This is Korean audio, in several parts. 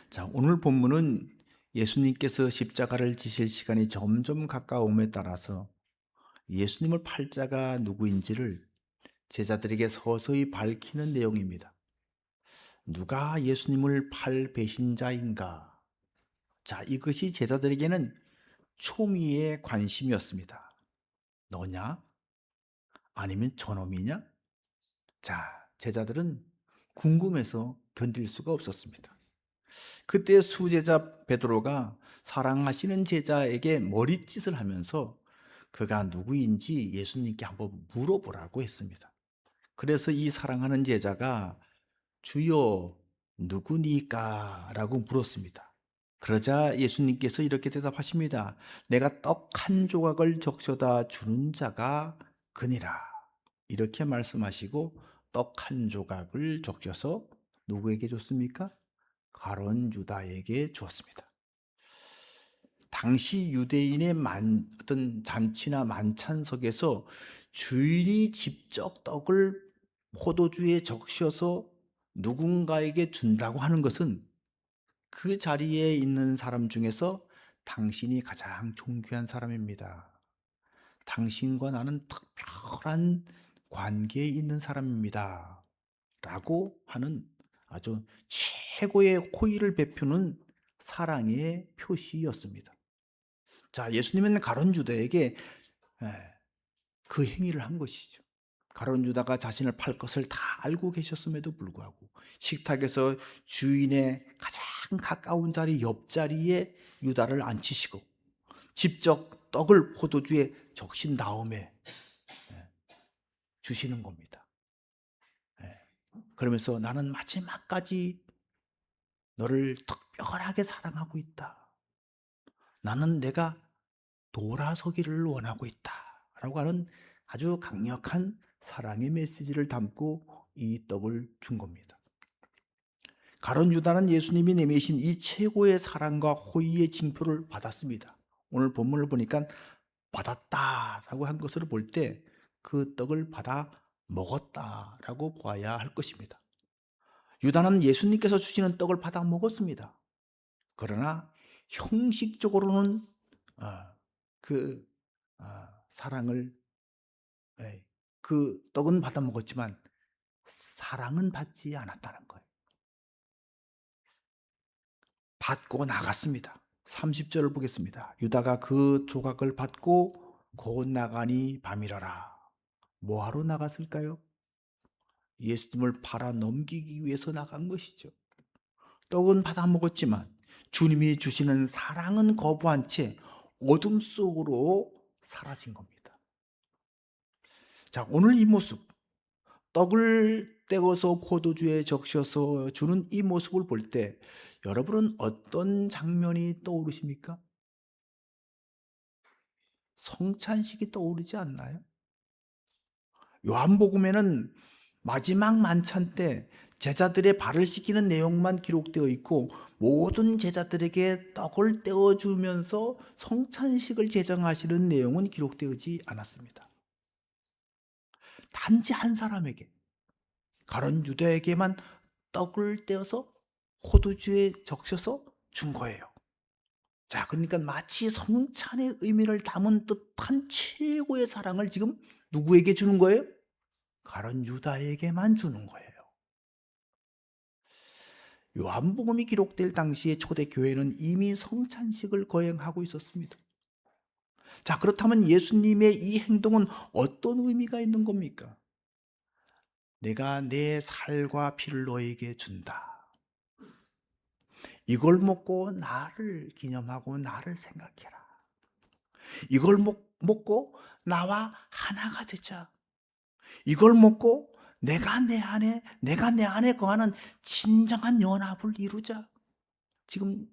자, 오늘 본문은 예수님께서 십자가를 지실 시간이 점점 가까움에 따라서 예수님을 팔 자가 누구인지를 제자들에게 서서히 밝히는 내용입니다. 누가 예수님을 팔 배신자인가? 자, 이것이 제자들에게는 초미의 관심이었습니다. 너냐? 아니면 저놈이냐? 자, 제자들은 궁금해서 견딜 수가 없었습니다. 그때 수제자 베드로가 사랑하시는 제자에게 머리짓을 하면서 그가 누구인지 예수님께 한번 물어보라고 했습니다. 그래서 이 사랑하는 제자가 주여 누구니까? 라고 물었습니다. 그러자 예수님께서 이렇게 대답하십니다. 내가 떡 한 조각을 적셔다 주는 자가 그니라. 이렇게 말씀하시고 떡 한 조각을 적셔서 누구에게 줬습니까? 가룟 유다에게 주었습니다. 당시 유대인의 어떤 잔치나 만찬석에서 주인이 직접 떡을 포도주에 적셔서 누군가에게 준다고 하는 것은 그 자리에 있는 사람 중에서 당신이 가장 존귀한 사람입니다. 당신과 나는 특별한 관계에 있는 사람입니다. 라고 하는 아주 최고의 호의를 베푸는 사랑의 표시였습니다. 자, 예수님은 가룟 유다에게 그 행위를 한 것이죠. 가룟 유다가 자신을 팔 것을 다 알고 계셨음에도 불구하고 식탁에서 주인의 가장 가까운 자리 옆자리에 유다를 앉히시고 직접 떡을 포도주에 적신 다음에 주시는 겁니다. 그러면서 나는 마지막까지 너를 특별하게 사랑하고 있다. 나는 내가 돌아서기를 원하고 있다. 라고 하는 아주 강력한 사랑의 메시지를 담고 이 떡을 준 겁니다. 가룟 유다는 예수님이 내미신 이 최고의 사랑과 호의의 징표를 받았습니다. 오늘 본문을 보니까 받았다라고 한 것을 볼 때 그 떡을 받아 먹었다라고 보아야 할 것입니다. 유다는 예수님께서 주시는 떡을 받아 먹었습니다. 그러나 형식적으로는 그 사랑을 그 떡은 받아 먹었지만 사랑은 받지 않았다는 거예요. 받고 나갔습니다. 30절을 보겠습니다. 유다가 그 조각을 받고 곧 나가니 밤이라라. 뭐하러 나갔을까요? 예수님을 팔아 넘기기 위해서 나간 것이죠. 떡은 받아 먹었지만 주님이 주시는 사랑은 거부한 채 어둠 속으로 사라진 겁니다. 자, 오늘 이 모습, 떡을 떼어서 포도주에 적셔서 주는 이 모습을 볼 때 여러분은 어떤 장면이 떠오르십니까? 성찬식이 떠오르지 않나요? 요한복음에는 마지막 만찬 때 제자들의 발을 씻기는 내용만 기록되어 있고 모든 제자들에게 떡을 떼어주면서 성찬식을 제정하시는 내용은 기록되지 않았습니다. 단지 한 사람에게, 가룟 유다에게만 떡을 떼어서 포도주에 적셔서 준 거예요. 자, 그러니까 마치 성찬의 의미를 담은 듯한 최고의 사랑을 지금 누구에게 주는 거예요? 가룟 유다에게만 주는 거예요. 요한복음이 기록될 당시에 초대교회는 이미 성찬식을 거행하고 있었습니다. 자, 그렇다면 예수님의 이 행동은 어떤 의미가 있는 겁니까? 내가 내 살과 피를 너에게 준다. 이걸 먹고 나를 기념하고 나를 생각해라. 이걸 먹고 나와 하나가 되자. 이걸 먹고 내가 내 안에 거하는 진정한 연합을 이루자. 지금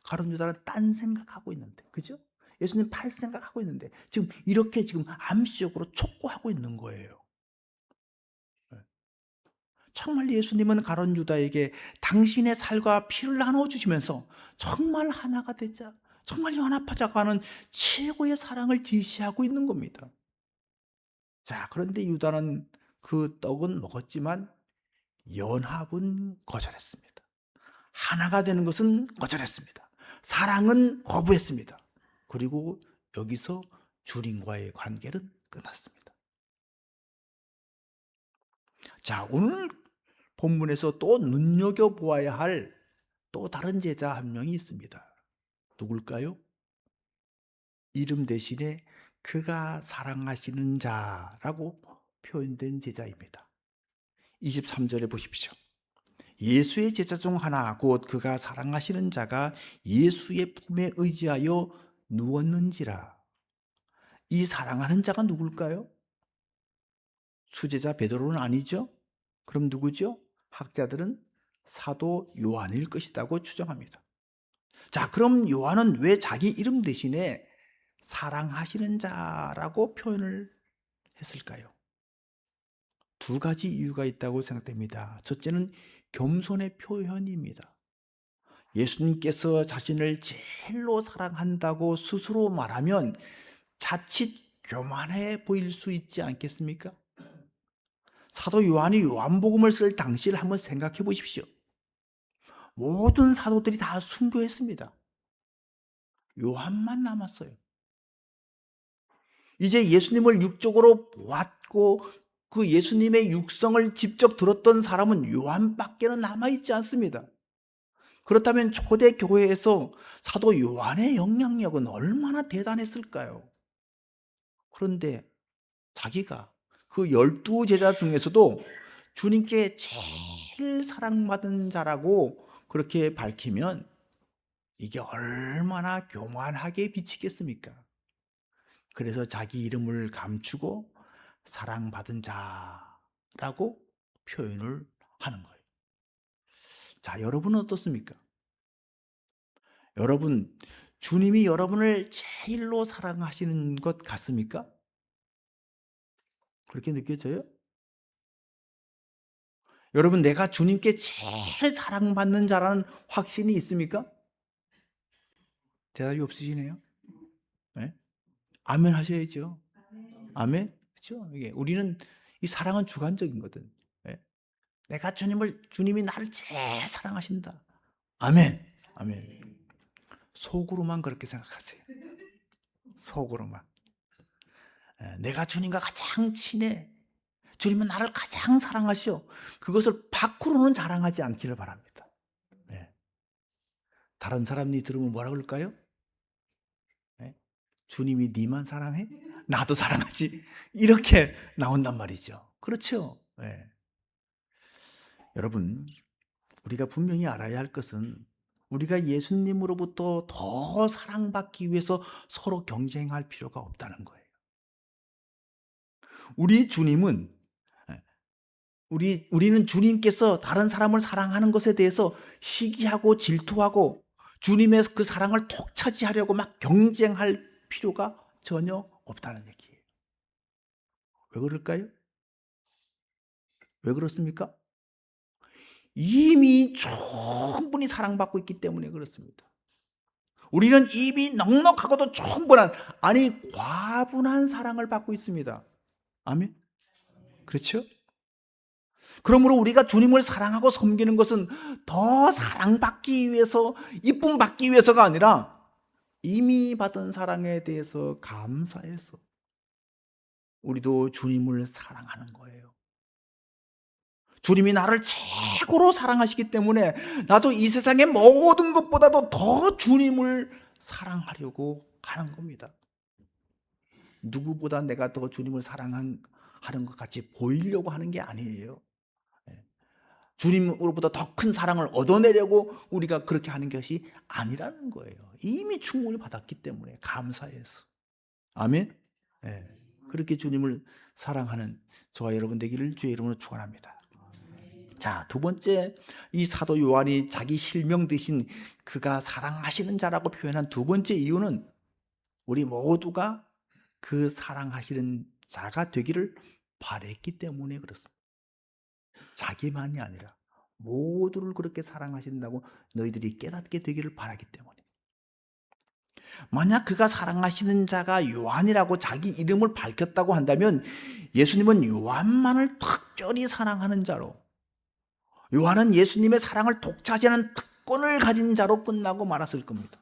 가룟 유다는 딴 생각하고 있는데, 그죠? 예수님 팔 생각하고 있는데 지금 이렇게 지금 암시적으로 촉구하고 있는 거예요. 정말 예수님은 가룟 유다에게 당신의 살과 피를 나눠주시면서 정말 하나가 되자, 정말 연합하자고 하는 최고의 사랑을 제시하고 있는 겁니다. 자, 그런데 유다는 그 떡은 먹었지만 연합은 거절했습니다. 하나가 되는 것은 거절했습니다. 사랑은 거부했습니다. 그리고 여기서 주님과의 관계는 끝났습니다. 자, 오늘 본문에서 또 눈여겨보아야 할 또 다른 제자 한 명이 있습니다. 누굴까요? 이름 대신에 그가 사랑하시는 자라고 표현된 제자입니다. 23절에 보십시오. 예수의 제자 중 하나 곧 그가 사랑하시는 자가 예수의 품에 의지하여 누웠는지라. 이 사랑하는 자가 누굴까요? 수제자 베드로는 아니죠? 그럼 누구죠? 학자들은 사도 요한일 것이라고 추정합니다. 자, 그럼 요한은 왜 자기 이름 대신에 사랑하시는 자라고 표현을 했을까요? 두 가지 이유가 있다고 생각됩니다. 첫째는 겸손의 표현입니다. 예수님께서 자신을 제일로 사랑한다고 스스로 말하면 자칫 교만해 보일 수 있지 않겠습니까? 사도 요한이 요한복음을 쓸 당시를 한번 생각해 보십시오. 모든 사도들이 다 순교했습니다. 요한만 남았어요. 이제 예수님을 육적으로 보았고 그 예수님의 육성을 직접 들었던 사람은 요한밖에는 남아있지 않습니다. 그렇다면 초대 교회에서 사도 요한의 영향력은 얼마나 대단했을까요? 그런데 자기가 그 12 제자 중에서도 주님께 제일 사랑받은 자라고 그렇게 밝히면 이게 얼마나 교만하게 비치겠습니까? 그래서 자기 이름을 감추고 사랑받은 자라고 표현을 하는 거예요. 자, 여러분은 어떻습니까? 여러분, 주님이 여러분을 제일로 사랑하시는 것 같습니까? 그렇게 느껴져요? 여러분, 내가 주님께 제일 사랑받는 자라는 확신이 있습니까? 대답이 없으시네요. 네? 아멘 하셔야죠. 아멘? 그렇죠? 이게 우리는 이 사랑은 주관적인 거든. 네? 내가 주님이 나를 제일 사랑하신다. 아멘. 아멘. 속으로만 그렇게 생각하세요. 속으로만. 내가 주님과 가장 친해. 주님은 나를 가장 사랑하시오. 그것을 밖으로는 자랑하지 않기를 바랍니다. 네. 다른 사람이 들으면 뭐라 그럴까요? 네? 주님이 니만 사랑해? 나도 사랑하지. 이렇게 나온단 말이죠. 그렇죠? 네. 여러분, 우리가 분명히 알아야 할 것은 우리가 예수님으로부터 더 사랑받기 위해서 서로 경쟁할 필요가 없다는 거예요. 우리 주님은 우리는 주님께서 다른 사람을 사랑하는 것에 대해서 시기하고 질투하고 주님의 그 사랑을 독차지하려고 막 경쟁할 필요가 전혀 없다는 얘기예요. 왜 그럴까요? 왜 그렇습니까? 이미 충분히 사랑받고 있기 때문에 그렇습니다. 우리는 이미 넉넉하고도 충분한, 아니 과분한 사랑을 받고 있습니다. 아멘? 그렇죠? 그러므로 우리가 주님을 사랑하고 섬기는 것은 더 사랑받기 위해서, 이쁨 받기 위해서가 아니라 이미 받은 사랑에 대해서 감사해서 우리도 주님을 사랑하는 거예요. 주님이 나를 최고로 사랑하시기 때문에 나도 이 세상의 모든 것보다도 더 주님을 사랑하려고 하는 겁니다. 누구보다 내가 더 주님을 사랑하는 것 같이 보이려고 하는 게 아니에요. 주님으로부터 더 큰 사랑을 얻어내려고 우리가 그렇게 하는 것이 아니라는 거예요. 이미 충분히 받았기 때문에 감사해서. 아멘. 네. 그렇게 주님을 사랑하는 저와 여러분 되기를 주의 이름으로 축원합니다. 자, 두 번째, 이 사도 요한이 자기 실명 대신 그가 사랑하시는 자라고 표현한 두 번째 이유는 우리 모두가 그 사랑하시는 자가 되기를 바랬기 때문에 그렇습니다. 자기만이 아니라 모두를 그렇게 사랑하신다고 너희들이 깨닫게 되기를 바라기 때문에. 만약 그가 사랑하시는 자가 요한이라고 자기 이름을 밝혔다고 한다면 예수님은 요한만을 특별히 사랑하는 자로, 요한은 예수님의 사랑을 독차지하는 사건을 가진 자로 끝나고 말았을 겁니다.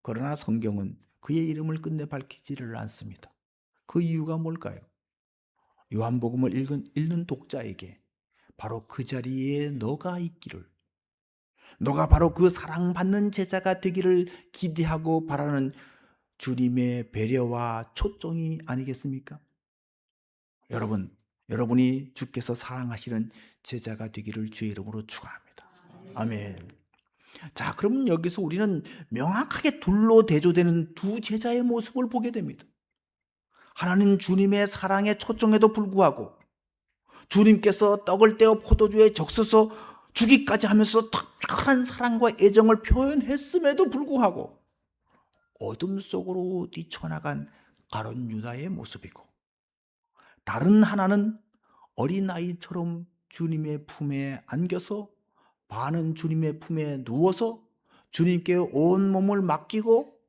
그러나 성경은 그의 이름을 끝내 밝히지를 않습니다. 그 이유가 뭘까요? 요한복음을 읽는 독자에게 바로 그 자리에 너가 있기를, 너가 바로 그 사랑받는 제자가 되기를 기대하고 바라는 주님의 배려와 초청이 아니겠습니까? 여러분이 주께서 사랑하시는 제자가 되기를 주의 이름으로 축원합니다. 아멘. 자, 그럼 여기서 우리는 명확하게 둘로 대조되는 두 제자의 모습을 보게 됩니다. 하나님 주님의 사랑에 초청에도 불구하고 주님께서 떡을 떼어 포도주에 적셔서 주기까지 하면서 특별한 사랑과 애정을 표현했음에도 불구하고 어둠 속으로 뛰쳐나간 가룟 유다의 모습이고, 다른 하나는 어린아이처럼 주님의 품에 안겨서 반은 주님의 품에 누워서 주님께 온 몸을 맡기고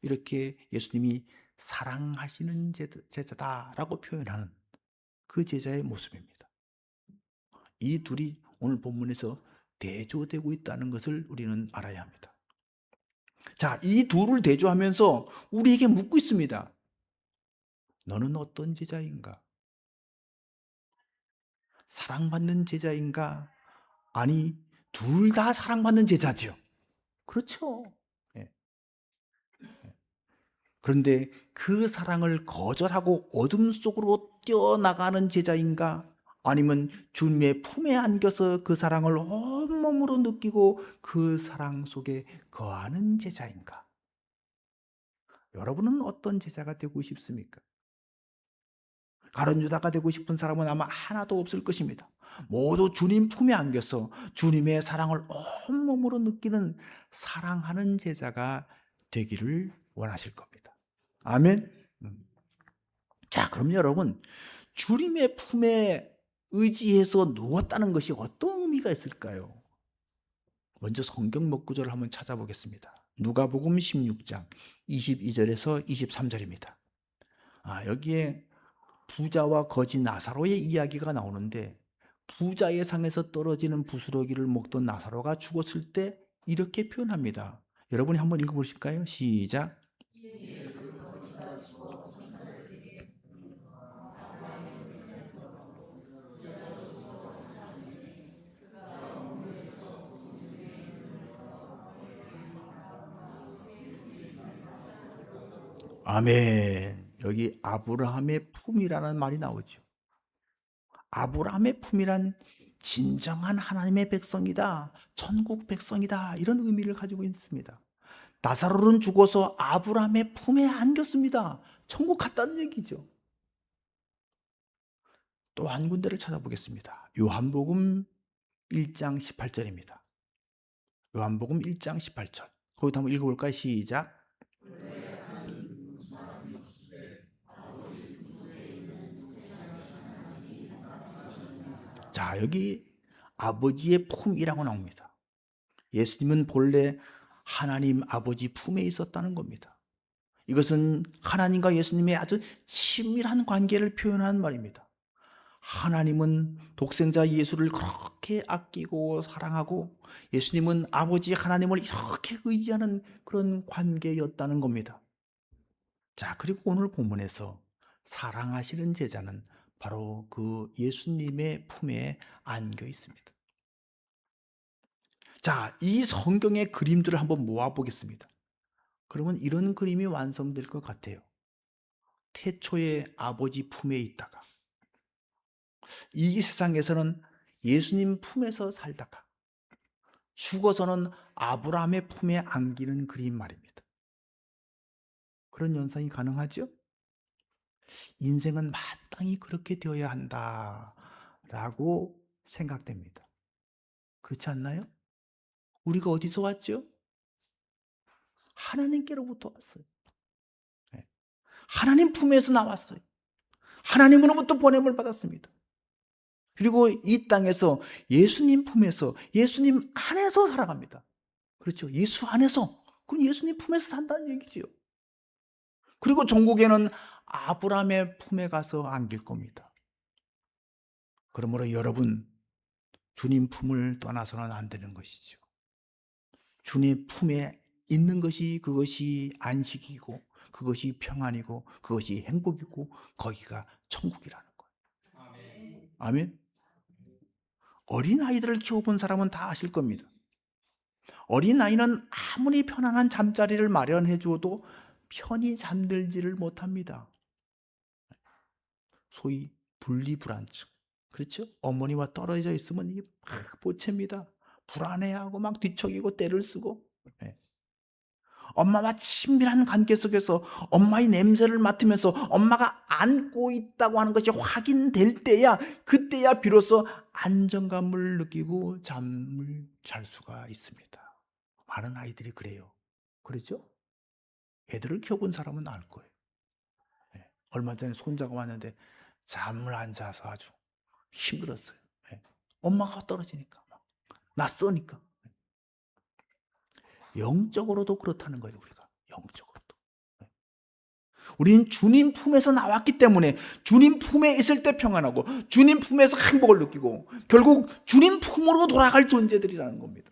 이렇게 예수님이 사랑하시는 제자다라고 표현하는 그 제자의 모습입니다. 이 둘이 오늘 본문에서 대조되고 있다는 것을 우리는 알아야 합니다. 자, 이 둘을 대조하면서 우리에게 묻고 있습니다. 너는 어떤 제자인가? 사랑받는 제자인가? 아니, 둘 다 사랑받는 제자죠. 그렇죠. 예. 그런데 그 사랑을 거절하고 어둠 속으로 뛰어나가는 제자인가? 아니면 주님의 품에 안겨서 그 사랑을 온몸으로 느끼고 그 사랑 속에 거하는 제자인가? 여러분은 어떤 제자가 되고 싶습니까? 가룟 유다가 되고 싶은 사람은 아마 하나도 없을 것입니다. 모두 주님 품에 안겨서 주님의 사랑을 온몸으로 느끼는 사랑하는 제자가 되기를 원하실 겁니다. 아멘. 자, 그럼 여러분, 주님의 품에 의지해서 누웠다는 것이 어떤 의미가 있을까요? 먼저 성경 먹구절을 한번 찾아보겠습니다. 누가복음 16장 22절에서 23절입니다. 여기에 부자와 거지 나사로의 이야기가 나오는데, 부자의 상에서 떨어지는 부스러기를 먹던 나사로가 죽었을 때 이렇게 표현합니다. 여러분이 한번 읽어보실까요? 시작. 아멘. 여기 아브라함의 품이라는 말이 나오죠. 아브라함의 품이란 진정한 하나님의 백성이다, 천국 백성이다, 이런 의미를 가지고 있습니다. 나사로는 죽어서 아브라함의 품에 안겼습니다. 천국 갔다는 얘기죠. 또 한 군데를 찾아보겠습니다. 요한복음 1장 18절입니다. 요한복음 1장 18절. 거기도 한번 읽어볼까요? 시작. 자, 여기 아버지의 품이라고 나옵니다. 예수님은 본래 하나님 아버지 품에 있었다는 겁니다. 이것은 하나님과 예수님의 아주 친밀한 관계를 표현하는 말입니다. 하나님은 독생자 예수를 그렇게 아끼고 사랑하고 예수님은 아버지 하나님을 이렇게 의지하는 그런 관계였다는 겁니다. 자, 그리고 오늘 본문에서 사랑하시는 제자는 바로 그 예수님의 품에 안겨 있습니다. 자, 이 성경의 그림들을 한번 모아보겠습니다. 그러면 이런 그림이 완성될 것 같아요. 태초에 아버지 품에 있다가, 이 세상에서는 예수님 품에서 살다가, 죽어서는 아브라함의 품에 안기는 그림 말입니다. 그런 현상이 가능하죠? 인생은 마땅히 그렇게 되어야 한다라고 생각됩니다. 그렇지 않나요? 우리가 어디서 왔죠? 하나님께로부터 왔어요. 네. 하나님 품에서 나왔어요. 하나님으로부터 보냄을 받았습니다. 그리고 이 땅에서 예수님 품에서, 예수님 안에서 살아갑니다. 그렇죠? 예수 안에서, 그건 예수님 품에서 산다는 얘기지요. 그리고 종국에는 아브라함의 품에 가서 안길 겁니다. 그러므로 여러분, 주님 품을 떠나서는 안 되는 것이죠. 주님의 품에 있는 것이 그것이 안식이고 그것이 평안이고 그것이 행복이고 거기가 천국이라는 거예요. 아멘. 어린아이들을 키워본 사람은 다 아실 겁니다. 어린아이는 아무리 편안한 잠자리를 마련해 주어도 편히 잠들지를 못합니다. 소위 분리불안증. 그렇죠? 어머니와 떨어져 있으면 이게 막 보채입니다. 불안해하고 막 뒤척이고 떼를 쓰고. 네. 엄마와 친밀한 관계 속에서 엄마의 냄새를 맡으면서 엄마가 안고 있다고 하는 것이 확인될 때야, 그때야 비로소 안정감을 느끼고 잠을 잘 수가 있습니다. 많은 아이들이 그래요. 그렇죠? 애들을 키워본 사람은 알 거예요. 네. 얼마 전에 손자가 왔는데 잠을 안 자서 아주 힘들었어요. 네. 엄마가 떨어지니까, 낯서니까. 영적으로도 그렇다는 거예요, 우리가. 영적으로도. 우리는 주님 품에서 나왔기 때문에 주님 품에 있을 때 평안하고 주님 품에서 행복을 느끼고 결국 주님 품으로 돌아갈 존재들이라는 겁니다.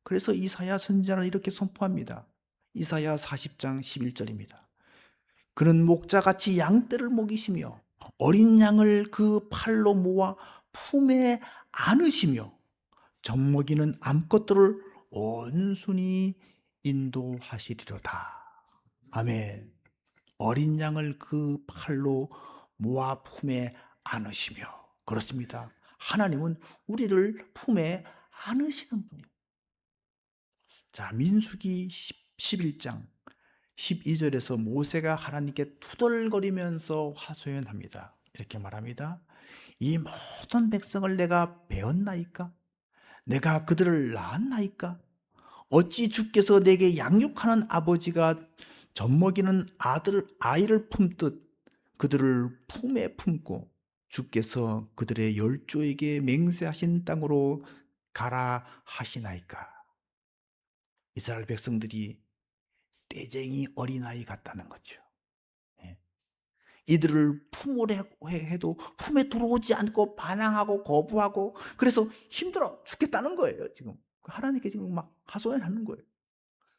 그래서 이사야 선지자는 이렇게 선포합니다. 이사야 40장 11절입니다. 그는 목자같이 양떼를 먹이시며 어린 양을 그 팔로 모아 품에 안으시며 젖먹이는 암컷들을 온순히 인도하시리로다. 아멘. 어린 양을 그 팔로 모아 품에 안으시며. 그렇습니다. 하나님은 우리를 품에 안으시는 분이에요. 자, 민수기 11장 12절에서 모세가 하나님께 투덜거리면서 하소연합니다. 이렇게 말합니다. 이 모든 백성을 내가 배웠나이까? 내가 그들을 낳았나이까? 어찌 주께서 내게 양육하는 아버지가 젖먹이는 아이를 품듯 그들을 품에 품고 주께서 그들의 열조에게 맹세하신 땅으로 가라 하시나이까? 이스라엘 백성들이 떼쟁이 어린아이 같다는 거죠. 예. 이들을 품으려 해도 품에 들어오지 않고 반항하고 거부하고 그래서 힘들어 죽겠다는 거예요. 지금 하나님께 지금 막 하소연하는 거예요.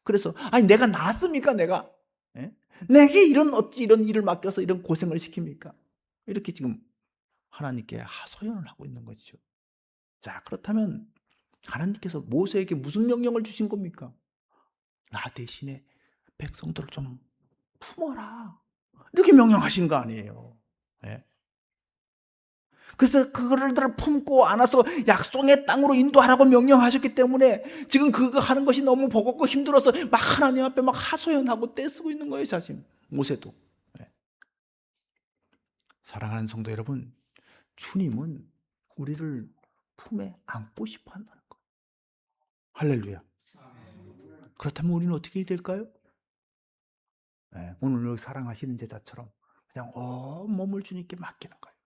그래서 아니 내가 낳았습니까 내가? 예? 내게 어찌 이런 일을 맡겨서 이런 고생을 시킵니까? 이렇게 지금 하나님께 하소연을 하고 있는 거죠. 자, 그렇다면 하나님께서 모세에게 무슨 명령을 주신 겁니까? 나 대신에 백성들을 좀 품어라. 이렇게 명령하신 거 아니에요. 예? 그래서 그들을 품고 안아서 약속의 땅으로 인도하라고 명령하셨기 때문에 지금 그거 하는 것이 너무 버겁고 힘들어서 막 하나님 앞에 막 하소연하고 떼쓰고 있는 거예요, 자신. 모세도. 예. 사랑하는 성도 여러분, 주님은 우리를 품에 안고 싶어 한다는 거예요. 할렐루야. 그렇다면 우리는 어떻게 해야 될까요? 예, 오늘 여기 사랑하시는 제자처럼 그냥 온 몸을 주님께 맡기는 거예요.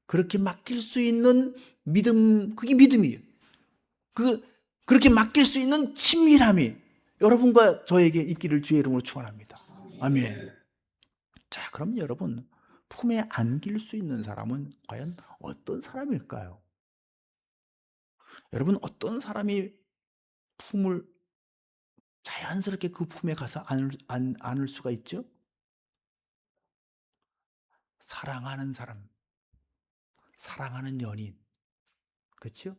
그렇게 맡길 수 있는 믿음, 그게 믿음이에요. 그렇게 맡길 수 있는 친밀함이 여러분과 저에게 있기를 주의 이름으로 축원합니다. 아멘. 자, 그럼 여러분 품에 안길 수 있는 사람은 과연 어떤 사람일까요? 여러분 어떤 사람이 품을 자연스럽게 그 품에 가서 안을 수가 있죠? 사랑하는 사람, 사랑하는 연인, 그렇죠?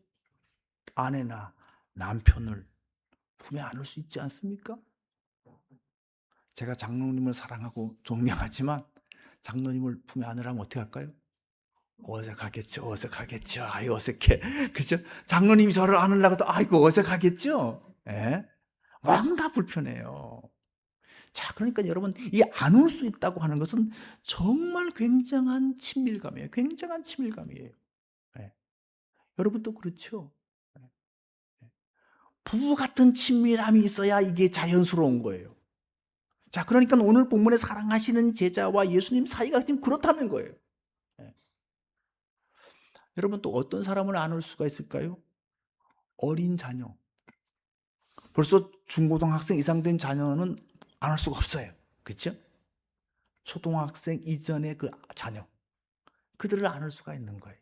아내나 남편을 품에 안을 수 있지 않습니까? 제가 장로님을 사랑하고 존경하지만 장로님을 품에 안으라면 어떻게 할까요? 어색하겠죠. 어색하겠죠. 아이 어색해. 그죠? 장로님이 저를 안으려고 해도 아이고 어색하겠죠. 예? 뭔가 불편해요. 자, 그러니까 여러분 이 안을 수 있다고 하는 것은 정말 굉장한 친밀감이에요. 굉장한 친밀감이에요. 예. 여러분도 그렇죠? 예. 부부 같은 친밀함이 있어야 이게 자연스러운 거예요. 자, 그러니까 오늘 본문에 사랑하시는 제자와 예수님 사이가 지금 그렇다는 거예요. 예. 여러분 또 어떤 사람을 안을 수가 있을까요? 어린 자녀. 벌써 중고등학생 이상 된 자녀는 안을 수가 없어요. 그렇죠? 초등학생 이전의 그 자녀. 그들을 안을 수가 있는 거예요.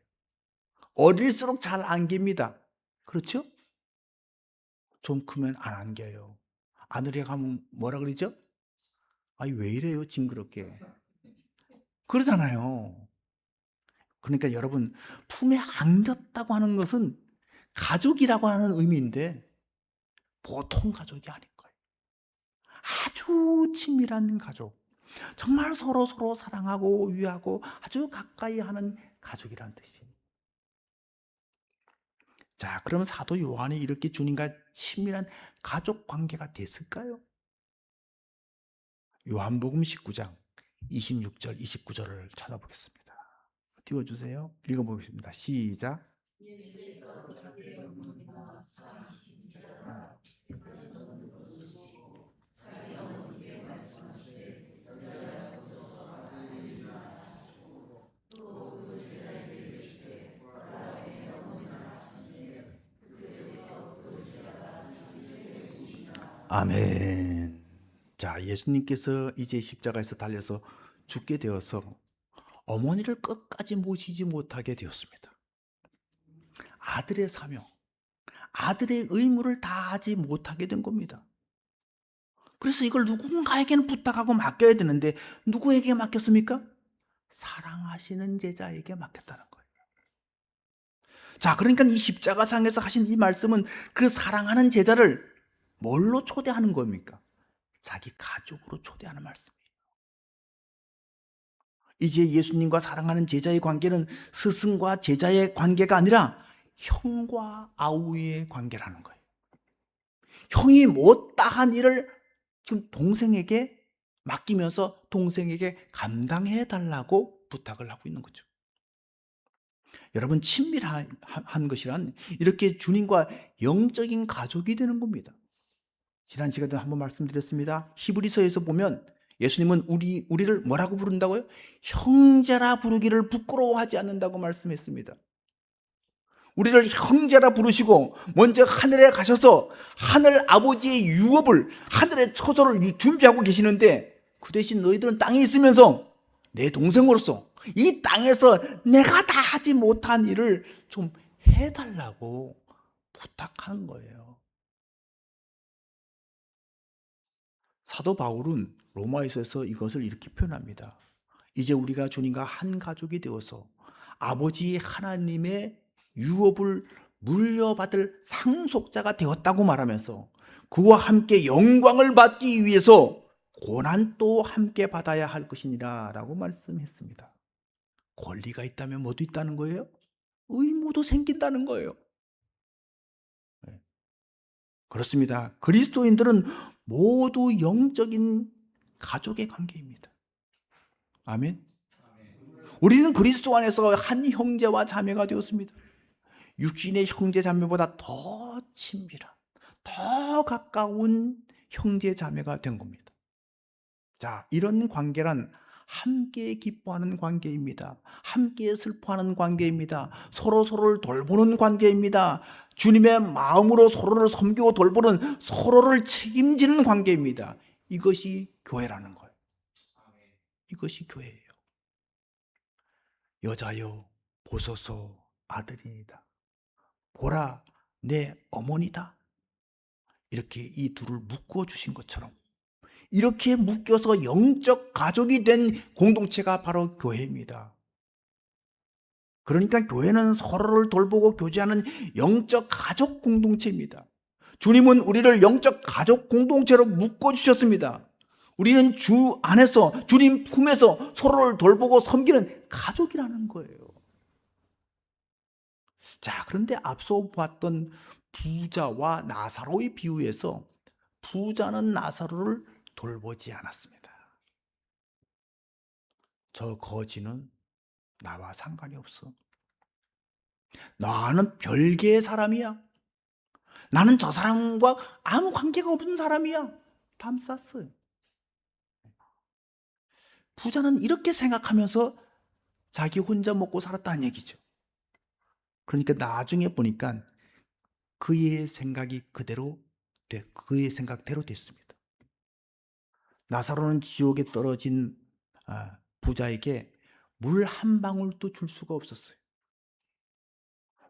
어릴수록 잘 안깁니다. 그렇죠? 좀 크면 안 안겨요. 아들에 가면 뭐라 그러죠? 아이, 왜 이래요, 징그럽게. 그러잖아요. 그러니까 여러분, 품에 안겼다고 하는 것은 가족이라고 하는 의미인데 보통 가족이 아닌 거예요. 아주 친밀한 가족. 정말 서로 사랑하고 위하고 아주 가까이 하는 가족이라는 뜻이에요. 자, 그러면 사도 요한이 이렇게 주님과 친밀한 가족 관계가 됐을까요? 요한복음 19장 26절, 29절을 찾아보겠습니다. 띄워주세요. 읽어보겠습니다. 시작. 아멘. 자, 예수님께서 이제 십자가에서 달려서 죽게 되어서 어머니를 끝까지 모시지 못하게 되었습니다. 아들의 사명, 아들의 의무를 다하지 못하게 된 겁니다. 그래서 이걸 누군가에게는 부탁하고 맡겨야 되는데 누구에게 맡겼습니까? 사랑하시는 제자에게 맡겼다는 거예요. 자, 그러니까 이 십자가상에서 하신 이 말씀은 그 사랑하는 제자를 뭘로 초대하는 겁니까? 자기 가족으로 초대하는 말씀이에요. 이제 예수님과 사랑하는 제자의 관계는 스승과 제자의 관계가 아니라 형과 아우의 관계라는 거예요. 형이 못다한 일을 지금 동생에게 맡기면서 동생에게 감당해 달라고 부탁을 하고 있는 거죠. 여러분, 친밀한 것이란 이렇게 주님과 영적인 가족이 되는 겁니다. 지난 시간에 한번 말씀드렸습니다. 히브리서에서 보면 예수님은 우리를 뭐라고 부른다고요? 형제라 부르기를 부끄러워하지 않는다고 말씀했습니다. 우리를 형제라 부르시고 먼저 하늘에 가셔서 하늘 아버지의 유업을, 하늘의 처소를 준비하고 계시는데 그 대신 너희들은 땅에 있으면서 내 동생으로서 이 땅에서 내가 다 하지 못한 일을 좀 해달라고 부탁하는 거예요. 사도 바울은 로마에서 이것을 이렇게 표현합니다. 이제 우리가 주님과 한 가족이 되어서 아버지 하나님의 유업을 물려받을 상속자가 되었다고 말하면서 그와 함께 영광을 받기 위해서 고난도 함께 받아야 할 것이니라 라고 말씀했습니다. 권리가 있다면 뭐도 있다는 거예요? 의무도 생긴다는 거예요. 네. 그렇습니다. 그리스도인들은 모두 영적인 가족의 관계입니다. 아멘. 우리는 그리스도 안에서 한 형제와 자매가 되었습니다. 육신의 형제 자매보다 더 친밀한, 더 가까운 형제 자매가 된 겁니다. 자, 이런 관계란 함께 기뻐하는 관계입니다. 함께 슬퍼하는 관계입니다. 서로를 돌보는 관계입니다. 주님의 마음으로 서로를 섬기고 돌보는, 서로를 책임지는 관계입니다. 이것이 교회라는 거예요. 이것이 교회예요. 여자여 보소서 아들이니다. 보라 내 어머니다. 이렇게 이 둘을 묶어 주신 것처럼 이렇게 묶여서 영적 가족이 된 공동체가 바로 교회입니다. 그러니까 교회는 서로를 돌보고 교제하는 영적 가족 공동체입니다. 주님은 우리를 영적 가족 공동체로 묶어 주셨습니다. 우리는 주 안에서, 주님 품에서 서로를 돌보고 섬기는 가족이라는 거예요. 자, 그런데 앞서 봤던 부자와 나사로의 비유에서 부자는 나사로를 돌보지 않았습니다. 저 거지는 나와 상관이 없어. 나는 별개의 사람이야. 나는 저 사람과 아무 관계가 없는 사람이야. 담쌌어요. 부자는 이렇게 생각하면서 자기 혼자 먹고 살았다는 얘기죠. 그러니까 나중에 보니까 그의 생각이 그의 생각대로 됐습니다. 나사로는 지옥에 떨어진 부자에게 물 한 방울도 줄 수가 없었어요.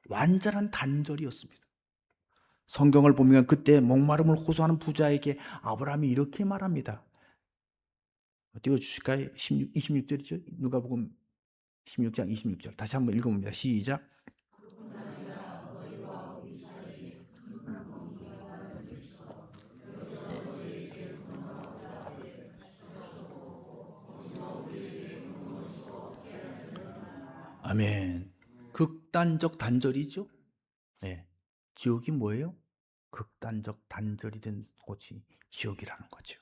완전한 단절이었습니다. 성경을 보면 그때 목마름을 호소하는 부자에게 아브라함이 이렇게 말합니다. 띄워주실까요? 26절이죠. 누가복음 16장 26절. 다시 한번 읽어봅니다. 시작. 아멘. 극단적 단절이죠. 네. 지옥이 뭐예요? 극단적 단절이 된 곳이 지옥이라는 거죠.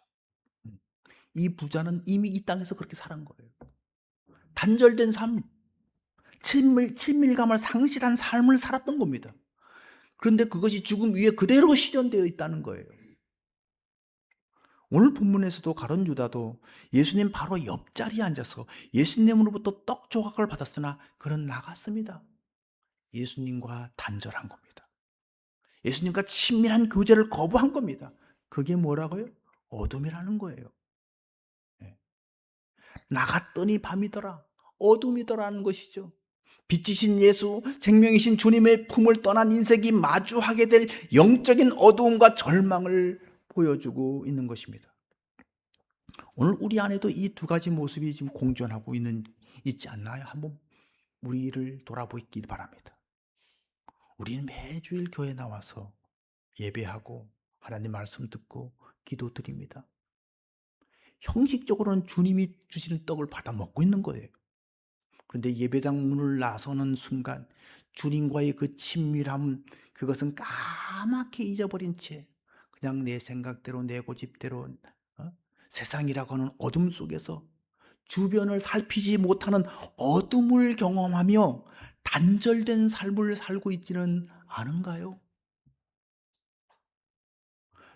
이 부자는 이미 이 땅에서 그렇게 살은 거예요. 단절된 삶, 친밀감을 상실한 삶을 살았던 겁니다. 그런데 그것이 죽음 위에 그대로 실현되어 있다는 거예요. 오늘 본문에서도 가룟 유다도 예수님 바로 옆자리에 앉아서 예수님으로부터 떡 조각을 받았으나 그는 나갔습니다. 예수님과 단절한 겁니다. 예수님과 친밀한 교제를 거부한 겁니다. 그게 뭐라고요? 어둠이라는 거예요. 나갔더니 밤이더라. 어둠이더라는 것이죠. 빛이신 예수, 생명이신 주님의 품을 떠난 인생이 마주하게 될 영적인 어두움과 절망을 보여주고 있는 것입니다. 오늘 우리 안에도 이 두 가지 모습이 지금 공존하고 있지 않나요? 한번 우리를 돌아보길 바랍니다. 우리는 매주일 교회 나와서 예배하고 하나님 말씀 듣고 기도드립니다. 형식적으로는 주님이 주시는 떡을 받아 먹고 있는 거예요. 그런데 예배당 문을 나서는 순간 주님과의 그 친밀함, 그것은 까맣게 잊어버린 채 그냥 내 생각대로 내 고집대로 세상이라고 하는 어둠 속에서 주변을 살피지 못하는 어둠을 경험하며 단절된 삶을 살고 있지는 않은가요?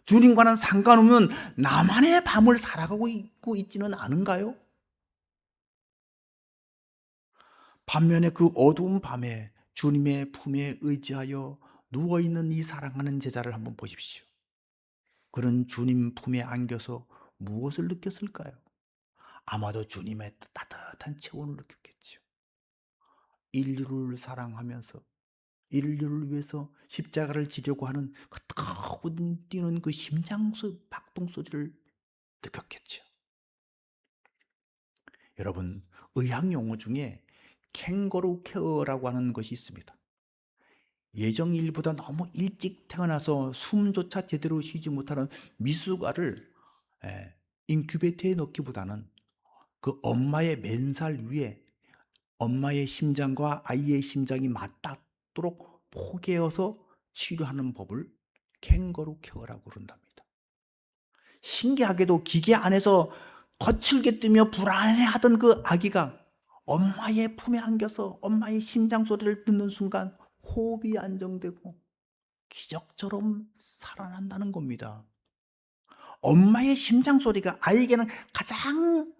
주님과는 상관없는 나만의 밤을 살아가고 있지는 않은가요? 반면에 그 어두운 밤에 주님의 품에 의지하여 누워있는 이 사랑하는 제자를 한번 보십시오. 그는 주님 품에 안겨서 무엇을 느꼈을까요? 아마도 주님의 따뜻한 체온을 느꼈겠죠. 인류를 사랑하면서 인류를 위해서 십자가를 지려고 하는 그 뜨거운 뛰는 그 심장 박동 소리를 느꼈겠죠. 여러분, 의학 용어 중에 캥거루 케어라고 하는 것이 있습니다. 예정일보다 너무 일찍 태어나서 숨조차 제대로 쉬지 못하는 미숙아를 인큐베이터에 넣기보다는 그 엄마의 맨살 위에 엄마의 심장과 아이의 심장이 맞닿도록 포개어서 치료하는 법을 캥거루 케어라고 그런답니다. 신기하게도 기계 안에서 거칠게 뛰며 불안해하던 그 아기가 엄마의 품에 안겨서 엄마의 심장 소리를 듣는 순간 호흡이 안정되고 기적처럼 살아난다는 겁니다. 엄마의 심장 소리가 아이에게는 가장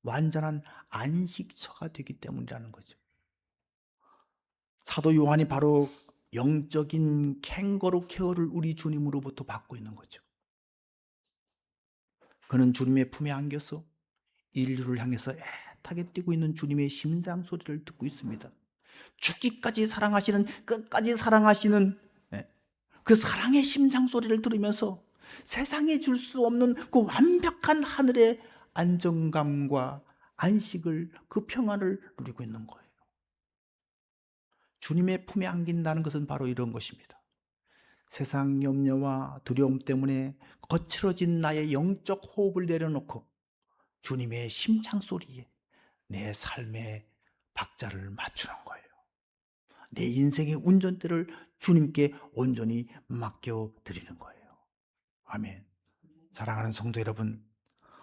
완전한 안식처가 되기 때문이라는 거죠. 사도 요한이 바로 영적인 캥거루 케어를 우리 주님으로부터 받고 있는 거죠. 그는 주님의 품에 안겨서 인류를 향해서 애타게 뛰고 있는 주님의 심장 소리를 듣고 있습니다. 죽기까지 사랑하시는, 끝까지 사랑하시는 그 사랑의 심장 소리를 들으면서 세상에 줄 수 없는 그 완벽한 하늘의 안정감과 안식을, 그 평안을 누리고 있는 거예요. 주님의 품에 안긴다는 것은 바로 이런 것입니다. 세상 염려와 두려움 때문에 거칠어진 나의 영적 호흡을 내려놓고 주님의 심장 소리에 내 삶의 박자를 맞추는 거예요. 내 인생의 운전대를 주님께 온전히 맡겨드리는 거예요. 아멘. 사랑하는 성도 여러분,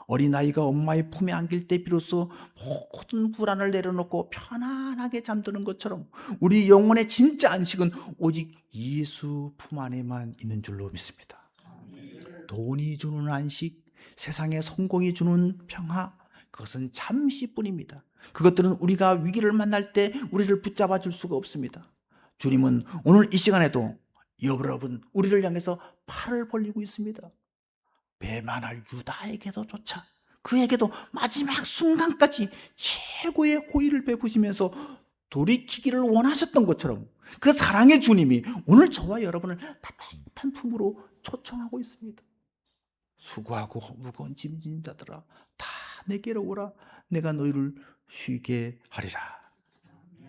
어린아이가 엄마의 품에 안길 때 비로소 모든 불안을 내려놓고 편안하게 잠드는 것처럼 우리 영혼의 진짜 안식은 오직 예수 품 안에만 있는 줄로 믿습니다. 돈이 주는 안식, 세상의 성공이 주는 평화, 그것은 잠시뿐입니다. 그것들은 우리가 위기를 만날 때 우리를 붙잡아 줄 수가 없습니다. 주님은 오늘 이 시간에도 여러분, 우리를 향해서 팔을 벌리고 있습니다. 배만할 유다에게도조차, 그에게도 마지막 순간까지 최고의 호의를 베푸시면서 돌이키기를 원하셨던 것처럼 그 사랑의 주님이 오늘 저와 여러분을 따뜻한 품으로 초청하고 있습니다. 수고하고 무거운 짐진 자들아 다 내게로 오라. 내가 너희를 쉬게 하리라.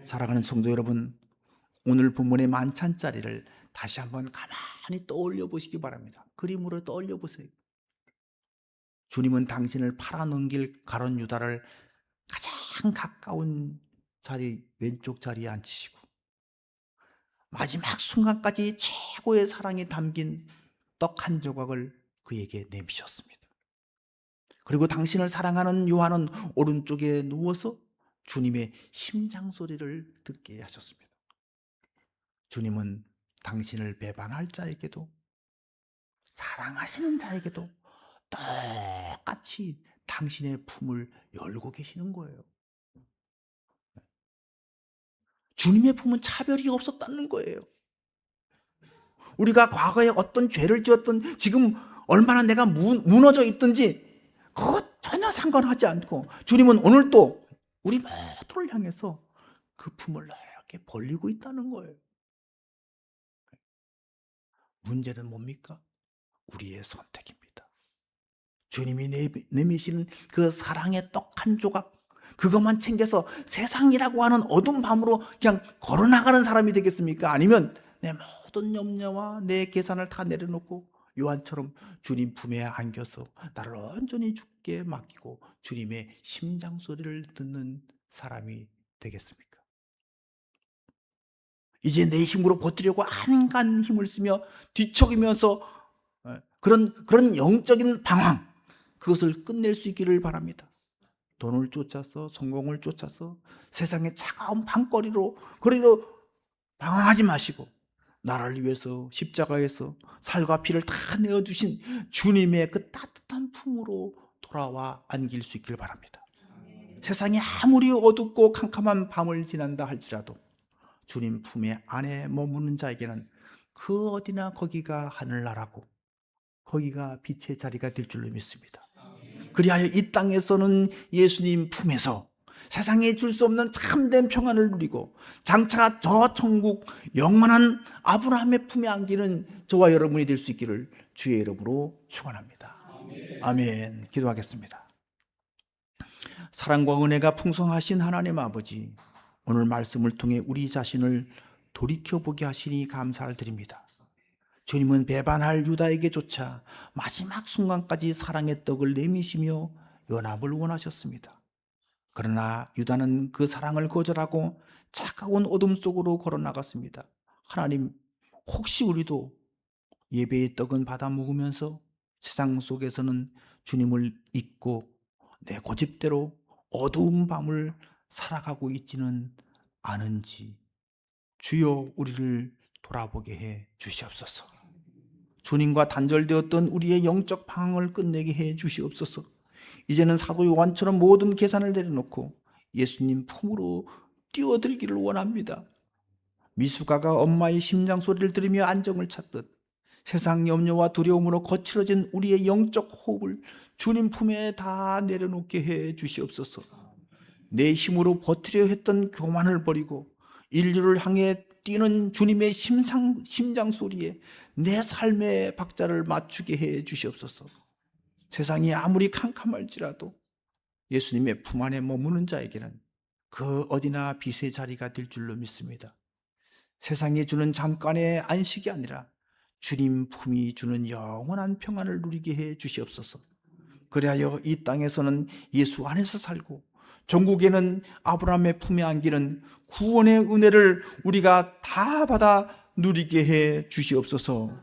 사랑하는 성도 여러분, 오늘 본문의 만찬자리를 다시 한번 가만히 떠올려 보시기 바랍니다. 그림으로 떠올려 보세요. 주님은 당신을 팔아넘길 가룟 유다를 가장 가까운 자리, 왼쪽 자리에 앉히시고 마지막 순간까지 최고의 사랑이 담긴 떡 한 조각을 그에게 내미셨습니다. 그리고 당신을 사랑하는 요한은 오른쪽에 누워서 주님의 심장 소리를 듣게 하셨습니다. 주님은 당신을 배반할 자에게도 사랑하시는 자에게도 똑같이 당신의 품을 열고 계시는 거예요. 주님의 품은 차별이 없었다는 거예요. 우리가 과거에 어떤 죄를 지었든 지금 얼마나 내가 무너져 있든지 그것 전혀 상관하지 않고 주님은 오늘 또 우리 모두를 향해서 그 품을 이렇게 벌리고 있다는 거예요. 문제는 뭡니까? 우리의 선택입니다. 주님이 내미시는 그 사랑의 떡 한 조각, 그것만 챙겨서 세상이라고 하는 어두운 밤으로 그냥 걸어나가는 사람이 되겠습니까? 아니면 내 모든 염려와 내 계산을 다 내려놓고 요한처럼 주님 품에 안겨서 나를 온전히 주께 맡기고 주님의 심장 소리를 듣는 사람이 되겠습니까? 이제 내 힘으로 버티려고 안간 힘을 쓰며 뒤척이면서 그런 영적인 방황, 그것을 끝낼 수 있기를 바랍니다. 돈을 쫓아서 성공을 쫓아서 세상의 차가운 밤거리로 방황하지 마시고 나를 위해서 십자가에서 살과 피를 다 내어주신 주님의 그 따뜻한 품으로 돌아와 안길 수 있기를 바랍니다. 세상이 아무리 어둡고 캄캄한 밤을 지난다 할지라도 주님 품에 안에 머무는 자에게는 그 어디나 거기가 하늘나라고 거기가 빛의 자리가 될 줄로 믿습니다. 그리하여 이 땅에서는 예수님 품에서 세상에 줄 수 없는 참된 평안을 누리고 장차 저 천국 영원한 아브라함의 품에 안기는 저와 여러분이 될 수 있기를 주의 이름으로 축원합니다. 아멘. 기도하겠습니다. 사랑과 은혜가 풍성하신 하나님 아버지, 오늘 말씀을 통해 우리 자신을 돌이켜보게 하시니 감사를 드립니다. 주님은 배반할 유다에게조차 마지막 순간까지 사랑의 떡을 내미시며 연합을 원하셨습니다. 그러나 유다는 그 사랑을 거절하고 차가운 어둠 속으로 걸어나갔습니다. 하나님, 혹시 우리도 예배의 떡은 받아 먹으면서 세상 속에서는 주님을 잊고 내 고집대로 어두운 밤을 살아가고 있지는 않은지 주여 우리를 돌아보게 해 주시옵소서. 주님과 단절되었던 우리의 영적 방황을 끝내게 해 주시옵소서. 이제는 사도 요한처럼 모든 계산을 내려놓고 예수님 품으로 뛰어들기를 원합니다. 미숙아가 엄마의 심장 소리를 들으며 안정을 찾듯 세상 염려와 두려움으로 거칠어진 우리의 영적 호흡을 주님 품에 다 내려놓게 해 주시옵소서. 내 힘으로 버티려 했던 교만을 버리고 인류를 향해 뛰는 주님의 심장 소리에 내 삶의 박자를 맞추게 해 주시옵소서. 세상이 아무리 캄캄할지라도 예수님의 품 안에 머무는 자에게는 그 어디나 빛의 자리가 될 줄로 믿습니다. 세상이 주는 잠깐의 안식이 아니라 주님 품이 주는 영원한 평안을 누리게 해 주시옵소서. 그리하여 이 땅에서는 예수 안에서 살고 전국에는 아브라함의 품에 안기는 구원의 은혜를 우리가 다 받아 누리게 해 주시옵소서.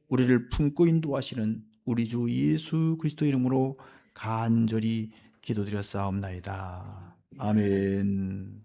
우리를 품고 인도하시는 우리 주 예수 그리스도 이름으로 간절히 기도드렸사옵나이다. 아멘.